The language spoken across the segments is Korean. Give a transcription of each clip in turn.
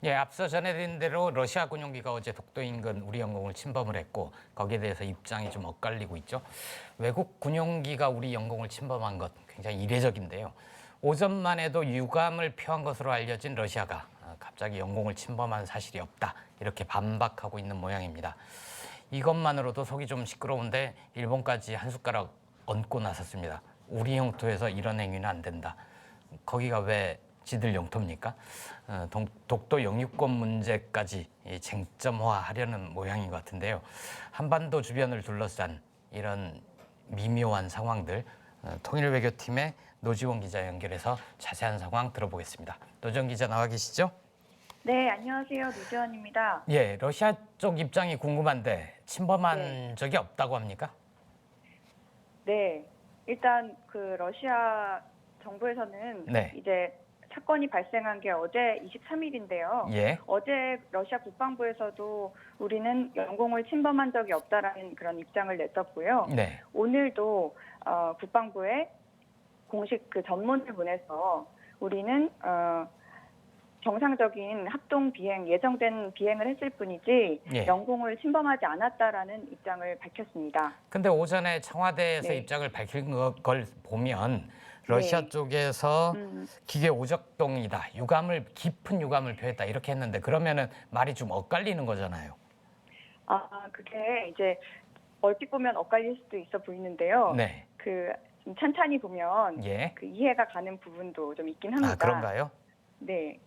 예, 앞서 전해드린 대로 러시아 군용기가 어제 독도 인근 우리 영공을 침범을 했고 거기에 대해서 입장이 좀 엇갈리고 있죠. 외국 군용기가 우리 영공을 침범한 것 굉장히 이례적인데요. 오전만 해도 유감을 표한 것으로 알려진 러시아가 갑자기 영공을 침범한 사실이 없다 이렇게 반박하고 있는 모양입니다. 이것만으로도 속이 좀 시끄러운데 일본까지 한 숟가락 얹고 나섰습니다. 우리 영토에서 이런 행위는 안 된다. 거기가 왜 지들 영토입니까? 독도 영유권 문제까지 쟁점화하려는 모양인 것 같은데요. 한반도 주변을 둘러싼 이런 미묘한 상황들 통일외교팀의 노지원 기자 연결해서 자세한 상황 들어보겠습니다. 노지원 기자 나와 계시죠? 네, 안녕하세요. 노지원입니다. 예, 러시아 쪽 입장이 궁금한데 침범한 네. 적이 없다고 합니까? 네, 일단 그 러시아 정부에서는 네. 이제 사건이 발생한 게 어제 23일인데요. 예. 어제 러시아 국방부에서도 우리는 영공을 침범한 적이 없다라는 그런 입장을 냈었고요. 네. 오늘도 국방부에 공식 그 전문을 보내서 우리는 정상적인 합동 비행, 예정된 비행을 했을 뿐이지 예. 영공을 침범하지 않았다라는 입장을 밝혔습니다. 근데 오전에 청와대에서 네. 입장을 밝힌 걸 보면 러시아 네. 쪽에서 기계 오작동이다, 깊은 유감을 표했다 이렇게 했는데 그러면은 말이 좀 엇갈리는 거잖아요. 그게 이제 얼핏 보면 엇갈릴 수도 있어 보이는데요. 네. 좀 찬찬히 보면 예. 그 이해가 가는 부분도 좀 있긴 합니다. 아, 그런가요? 네.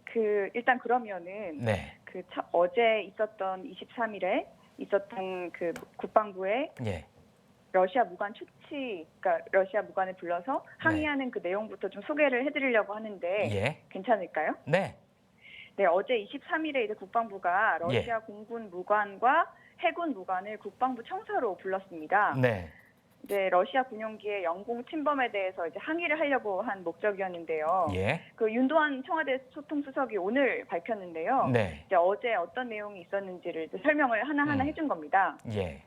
일단 그러면은 네. 어제 있었던 23일에 있었던 그 국방부의 예. 러시아 무관 추치, 그러니까 러시아 무관을 불러서 항의하는 그 내용부터 좀 소개를 해드리려고 하는데 예. 괜찮을까요? 네. 네, 어제 23일에 이제 국방부가 러시아 공군 무관과 해군 무관을 국방부 청사로 불렀습니다. 네. 이제 러시아 군용기의 영공 침범에 대해서 이제 항의를 하려고 한 목적이었는데요. 예. 그 윤도한 청와대 소통수석이 오늘 밝혔는데요. 네. 이제 어제 어떤 내용이 있었는지를 이제 설명을 하나하나 해준 겁니다. 예.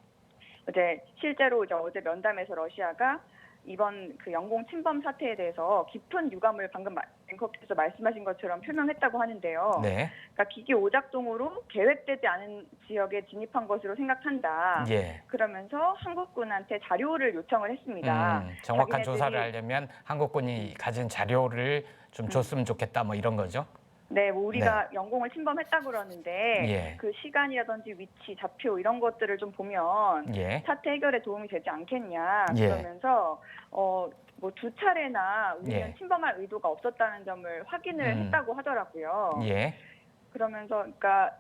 실제로 어제 면담에서 러시아가 이번 그 영공 침범 사태에 대해서 깊은 유감을 방금 앵커께서 말씀하신 것처럼 표명했다고 하는데요. 네. 그러니까 기계 오작동으로 계획되지 않은 지역에 진입한 것으로 생각한다. 예. 그러면서 한국군한테 자료를 요청을 했습니다. 정확한 자기네들이- 조사를 하려면 한국군이 가진 자료를 좀 줬으면 좋겠다 뭐 이런 거죠. 네, 뭐 우리가 영공을 침범했다 그러는데 예. 그 시간이라든지 위치, 좌표 이런 것들을 좀 보면 예. 사태 해결에 도움이 되지 않겠냐 예. 그러면서 뭐 두 차례나 우리는 예. 침범할 의도가 없었다는 점을 확인을 했다고 하더라고요. 예. 그러면서 그러니까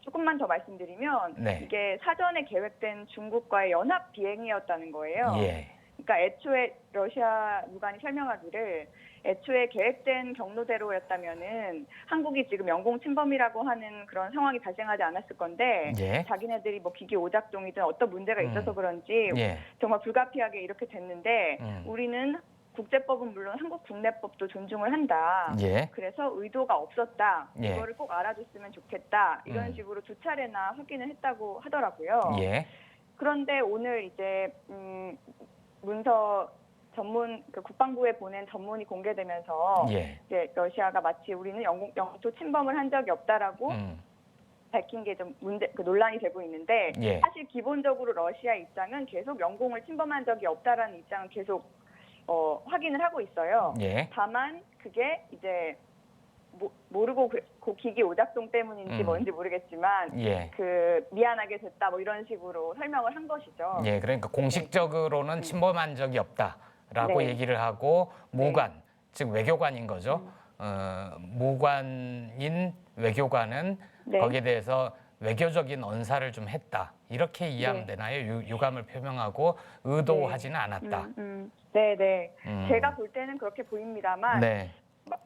조금만 더 말씀드리면 네. 이게 사전에 계획된 중국과의 연합 비행이었다는 거예요. 예. 그러니까 애초에 러시아 무관이 설명하기를 애초에 계획된 경로대로였다면은 한국이 지금 영공 침범이라고 하는 그런 상황이 발생하지 않았을 건데 예. 자기네들이 뭐 기계 오작동이든 어떤 문제가 있어서 그런지 예. 정말 불가피하게 이렇게 됐는데 우리는 국제법은 물론 한국 국내법도 존중을 한다. 예. 그래서 의도가 없었다. 예. 이거를 꼭 알아줬으면 좋겠다. 이런 식으로 두 차례나 확인을 했다고 하더라고요. 예. 그런데 오늘 이제 문서 전문 국방부에 보낸 전문이 공개되면서 예. 이제 러시아가 마치 우리는 영토 침범을 한 적이 없다라고 밝힌 게 좀 논란이 되고 있는데 예. 사실 기본적으로 러시아 입장은 계속 영공을 침범한 적이 없다라는 입장은 계속 확인을 하고 있어요. 예. 다만 그게 이제 모르고 그 기기 오작동 때문인지 뭔지 모르겠지만 예. 미안하게 됐다 뭐 이런 식으로 설명을 한 것이죠. 예, 그러니까 공식적으로는 침범한 적이 없다라고 네. 얘기를 하고 무관, 즉 외교관인 거죠. 무관인 외교관은 네. 거기에 대해서 외교적인 언사를 좀 했다. 이렇게 이해하면 네. 되나요? 유감을 표명하고 의도하지는 않았다. 네. 제가 볼 때는 그렇게 보입니다만 네.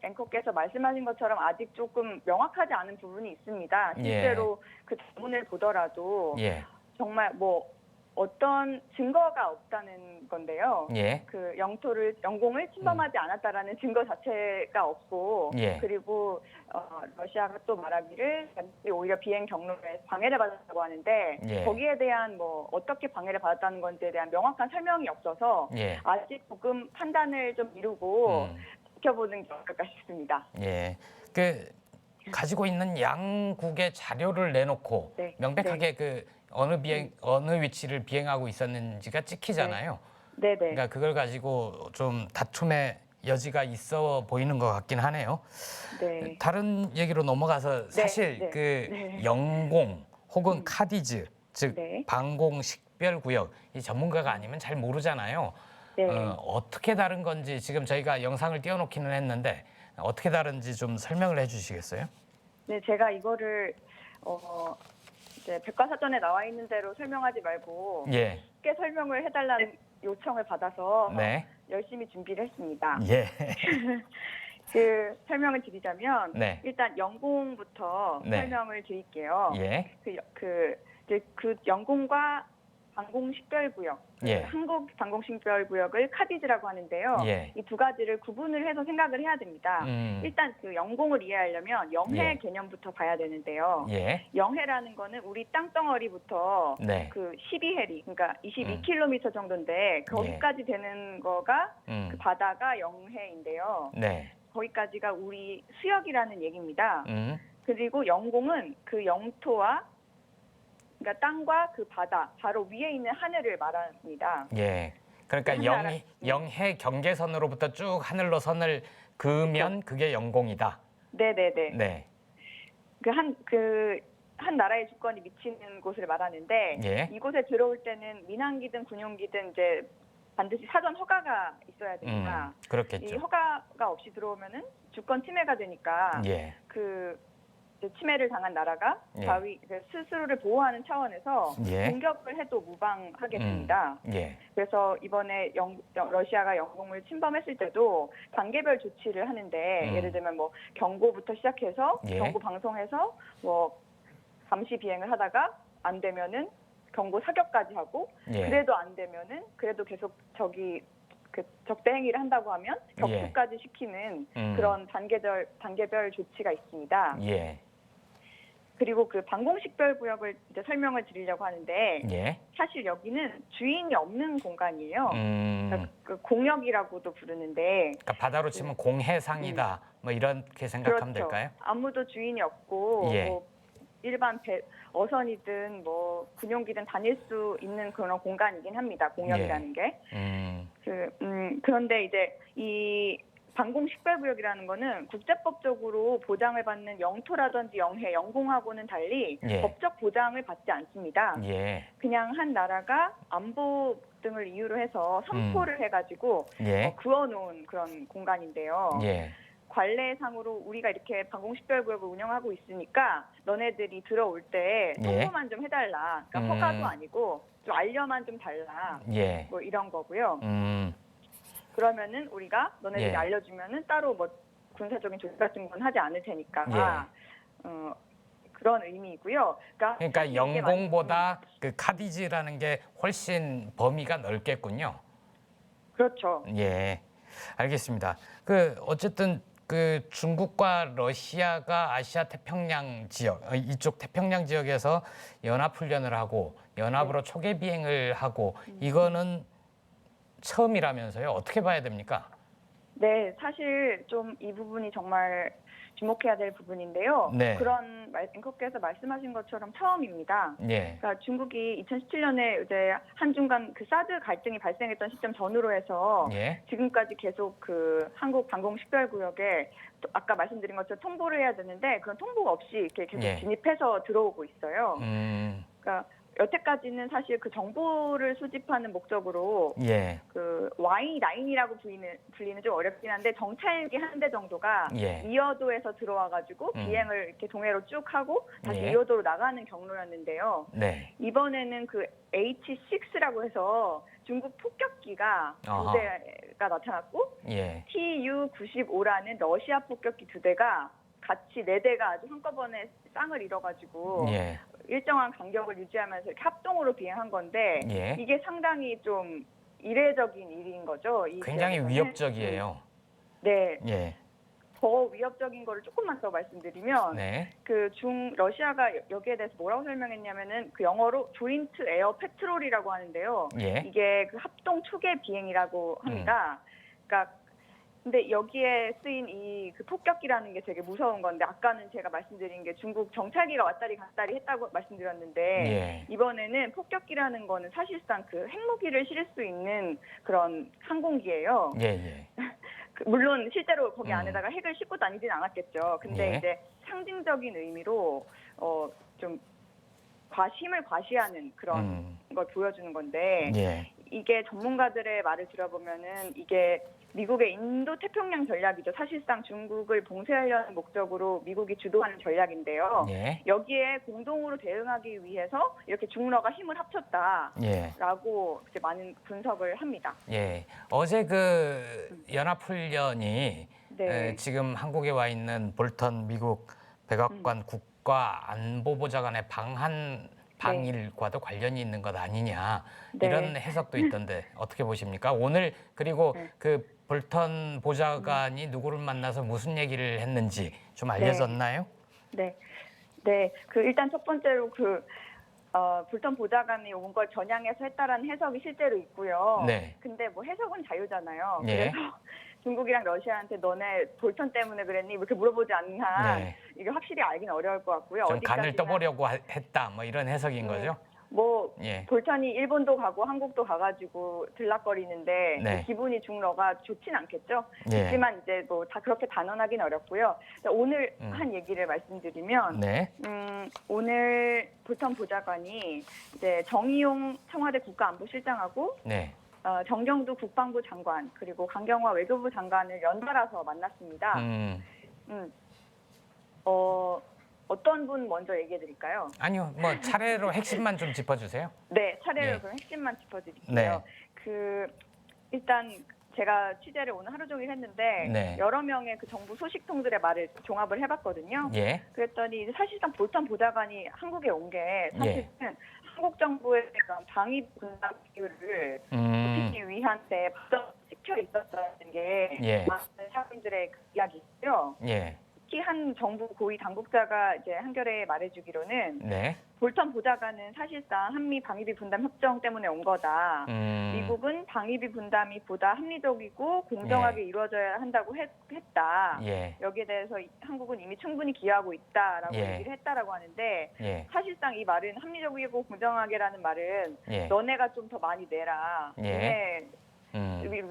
앵커께서 말씀하신 것처럼 아직 조금 명확하지 않은 부분이 있습니다. 실제로 그 전문을 보더라도 예. 정말 뭐 어떤 증거가 없다는 건데요. 예. 그 영공을 침범하지 않았다라는 증거 자체가 없고, 예. 그리고 러시아가 또 말하기를 오히려 비행 경로에 방해를 받았다고 하는데 예. 거기에 대한 뭐 어떻게 방해를 받았다는 건지에 대한 명확한 설명이 없어서 예. 아직 조금 판단을 좀 미루고 지켜보는 게 어떨까 싶습니다. 예. 가지고 있는 양국의 자료를 내놓고 네. 명백하게 그 어느 위치를 비행하고 있었는지가 찍히잖아요. 네네. 그러니까 그걸 가지고 좀 다툼의 여지가 있어 보이는 것 같긴 하네요. 네. 다른 얘기로 넘어가서 사실 네. 그 네. 영공 혹은 카디즈, 즉 네. 방공 식별구역, 이 전문가가 아니면 잘 모르잖아요. 네. 어떻게 다른 건지 지금 저희가 영상을 띄워놓기는 했는데 어떻게 다른지 좀 설명을 해주시겠어요? 네, 제가 이거를 이제 백과사전에 나와 있는 대로 설명하지 말고 예, 쉽게 설명을 해달라는 요청을 받아서 네, 열심히 준비를 했습니다. 예, 그 설명을 드리자면 네. 일단 영공부터 네. 설명을 드릴게요. 예, 그 영공과 방공식별구역, 예. 한국 방공식별구역을 카디즈라고 하는데요. 예. 이 두 가지를 구분을 해서 생각을 해야 됩니다. 일단 그 영공을 이해하려면 영해 예. 개념부터 봐야 되는데요. 예, 영해라는 거는 우리 땅덩어리부터 네. 그 12해리, 그러니까 22km 정도인데 거기까지 되는 거가 그 바다가 영해인데요. 네. 거기까지가 우리 수역이라는 얘기입니다. 음, 그리고 영공은 그 영토와 그러니까 땅과 그 바다 바로 위에 있는 하늘을 말합니다. 예. 그러니까 하나라- 영해 경계선으로부터 쭉 하늘로 선을 그으면 그게 영공이다. 네네네. 네. 한 나라의 주권이 미치는 곳을 말하는데 예. 이곳에 들어올 때는 민항기든 군용기든 이제 반드시 사전 허가가 있어야 됩니다. 이 그렇겠죠. 허가가 없이 들어오면은 주권 침해가 되니까 예. 그 이제 침해를 당한 나라가 예. 스스로를 보호하는 차원에서 예. 공격을 해도 무방하겠습니다. 예. 그래서 이번에 러시아가 영공을 침범했을 때도 단계별 조치를 하는데 예를 들면 뭐 경고부터 시작해서 예. 경고 방송해서 뭐 감시 비행을 하다가 안 되면은 경고 사격까지 하고 예. 그래도 안 되면은 그래도 계속 그 적대 행위를 한다고 하면 격투까지 시키는 그런 단계별 조치가 있습니다. 예. 그리고 그 방공식별 구역을 이제 설명을 드리려고 하는데 예. 사실 여기는 주인이 없는 공간이에요. 그러니까 그 공역이라고도 부르는데 그러니까 바다로 치면 공해상이다. 뭐 이렇게 생각하면 그렇죠. 될까요? 아무도 주인이 없고 예. 뭐 일반 어선이든 뭐 군용기든 다닐 수 있는 그런 공간이긴 합니다. 공역이라는 게. 그런데 이제 이 방공식별구역이라는 거는 국제법적으로 보장을 받는 영토라든지 영해, 영공하고는 달리 예. 법적 보장을 받지 않습니다. 예. 그냥 한 나라가 안보 등을 이유로 해서 선포를 해가지고 예. 그어놓은 그런 공간인데요. 예. 관례상으로 우리가 이렇게 방공식별구역을 운영하고 있으니까 너네들이 들어올 때 통보만 좀 해달라. 그러니까 허가도 아니고 좀 알려만 좀 달라. 예. 뭐 이런 거고요. 그러면은 우리가 너네들이 예. 알려주면은 따로 뭐 군사적인 조치 같은 건 하지 않을 테니까 예. 그런 의미이고요. 그러니까 영공보다 그 카디즈라는 게 훨씬 범위가 넓겠군요. 그렇죠. 예, 알겠습니다. 그 어쨌든 그 중국과 러시아가 아시아 태평양 지역 이쪽 태평양 지역에서 연합 훈련을 하고 연합으로 초계 비행을 하고 이거는 처음이라면서요? 어떻게 봐야 됩니까? 네, 사실 좀 이 부분이 정말 주목해야 될 부분인데요. 네. 그런 앵커께서 말씀하신 것처럼 처음입니다. 예. 그러니까 중국이 2017년에 이제 한중 간 그 사드 갈등이 발생했던 시점 전후로 해서 예. 지금까지 계속 그 한국 방공식별구역에 또 아까 말씀드린 것처럼 통보를 해야 되는데 그런 통보가 없이 이렇게 계속 예. 진입해서 들어오고 있어요. 그러니까 여태까지는 사실 그 정보를 수집하는 목적으로 예. 그 Y9이라고 불리는 좀 어렵긴 한데 정찰기 한 대 정도가 예. 이어도에서 들어와가지고 비행을 이렇게 동해로 쭉 하고 다시 예. 이어도로 나가는 경로였는데요. 네. 이번에는 그 H6라고 해서 중국 폭격기가 아하. 2대가 나타났고 예. Tu-95라는 러시아 폭격기 2대가 같이 4대가 아주 한꺼번에 쌍을 이뤄가지고 예. 일정한 간격을 유지하면서 이렇게 합동으로 비행한 건데 예. 이게 상당히 좀 이례적인 일인 거죠. 이 굉장히 지역에서는. 위협적이에요. 네, 예. 더 위협적인 거를 조금만 더 말씀드리면 네. 그 러시아가 여기에 대해서 뭐라고 설명했냐면은 그 영어로 조인트 에어 패트롤이라고 하는데요. 예. 이게 그 합동 초계 비행이라고 합니다. 그러니까 근데 여기에 쓰인 이 그 폭격기라는 게 되게 무서운 건데 아까는 제가 말씀드린 게 중국 정찰기가 왔다리 갔다리 했다고 말씀드렸는데 예. 이번에는 폭격기라는 거는 사실상 그 핵무기를 실을 수 있는 그런 항공기예요. 예, 예. 물론 실제로 거기 안에다가 핵을 싣고 다니진 않았겠죠. 근데 예. 이제 상징적인 의미로 좀 힘을 과시하는 그런 걸 보여주는 건데 예. 이게 전문가들의 말을 들어보면은 이게 미국의 인도 태평양 전략이죠. 사실상 중국을 봉쇄하려는 목적으로 미국이 주도하는 전략인데요. 예. 여기에 공동으로 대응하기 위해서 이렇게 중러가 힘을 합쳤다라고 예. 이제 많은 분석을 합니다. 예. 어제 그 연합훈련이 네. 지금 한국에 와 있는 볼턴 미국 백악관 국가안보보좌관의 방일과도 관련이 있는 것 아니냐 네. 이런 해석도 있던데 어떻게 보십니까? 오늘 그리고 네. 그 볼턴 보좌관이 누구를 만나서 무슨 얘기를 했는지 좀 알려졌나요? 네. 네. 일단 첫 번째로 볼턴 보좌관이 온 걸 겨냥해서 했다라는 해석이 실제로 있고요. 네. 근데 뭐 해석은 자유잖아요. 예. 그래서 중국이랑 러시아한테 너네 볼턴 때문에 그랬니? 이렇게 물어보지 않는 한 네. 이게 확실히 알긴 어려울 것 같고요. 좀 간을 어디까지나 떠보려고 했다 뭐 이런 해석인 거죠? 뭐 예. 볼턴이 일본도 가고 한국도 가가지고 들락거리는데 네. 기분이 중러가 좋진 않겠죠. 예. 하지만 이제 뭐 다 그렇게 단언하긴 어렵고요. 오늘 한 얘기를 말씀드리면 네. 오늘 볼턴 보좌관이 이제 정의용 청와대 국가안보실장하고 네. 정경두 국방부 장관 그리고 강경화 외교부 장관을 연달아서 만났습니다. 어떤 분 먼저 얘기해 드릴까요? 아니요, 뭐 차례로 핵심만 좀 짚어주세요. 네, 차례로 예. 그럼 핵심만 짚어드릴게요. 네. 일단 제가 취재를 오늘 하루 종일 했는데 네. 여러 명의 그 정부 소식통들의 말을 종합을 해봤거든요. 예. 그랬더니 사실상 볼턴 보좌관이 한국에 온 게 사실은 한국 정부의 그런 방위 분담 기율을 높이기 위한 데 박정시켜 있었다는 게 많은 사람들의 이야기고요. 예. 특히 한 정부 고위 당국자가 이제 한겨레에 말해주기로는 네. 볼턴 보좌관은 사실상 한미 방위비 분담 협정 때문에 온 거다. 미국은 방위비 분담이 보다 합리적이고 공정하게 이루어져야 한다고 했다. 예. 여기에 대해서 한국은 이미 충분히 기여하고 있다라고 얘기를 했다라고 하는데 사실상 이 말은 합리적이고 공정하게라는 말은 너네가 좀 더 많이 내라. 너네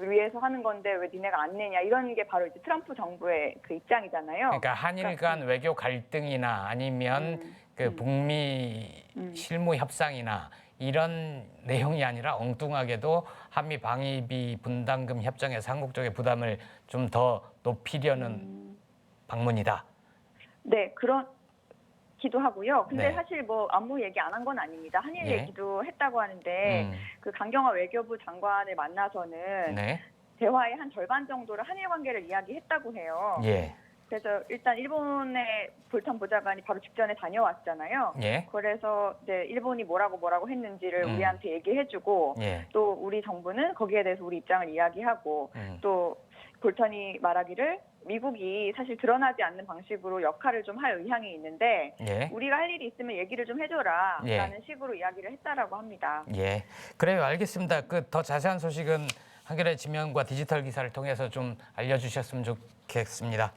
위해서 하는 건데 왜 니네가 안 내냐 이런 게 바로 이제 트럼프 정부의 그 입장이잖아요. 그러니까 한일 간 외교 갈등이나 아니면 그 북미 실무 협상이나 이런 내용이 아니라 엉뚱하게도 한미 방위비 분담금 협정에서 한국 쪽의 부담을 좀 더 높이려는 방문이다. 네, 그렇기도 하고요. 근데 네. 사실 뭐 아무 얘기 안 한 건 아닙니다. 한일 얘기도 했다고 하는데 그 강경화 외교부 장관을 만나서는 대화의 한 절반 정도를 한일 관계를 이야기했다고 해요. 그래서 일단 일본의 볼턴 보좌관이 바로 직전에 다녀왔잖아요. 그래서 이제 일본이 뭐라고 했는지를 우리한테 얘기해주고 또 우리 정부는 거기에 대해서 우리 입장을 이야기하고 또 볼턴이 말하기를 미국이 사실 드러나지 않는 방식으로 역할을 좀 할 의향이 있는데 우리가 할 일이 있으면 얘기를 좀 해줘라 라는 식으로 이야기를 했다라고 합니다. 그래요. 알겠습니다. 그 더 자세한 소식은 한겨레 지면과 디지털 기사를 통해서 좀 알려주셨으면 좋겠습니다.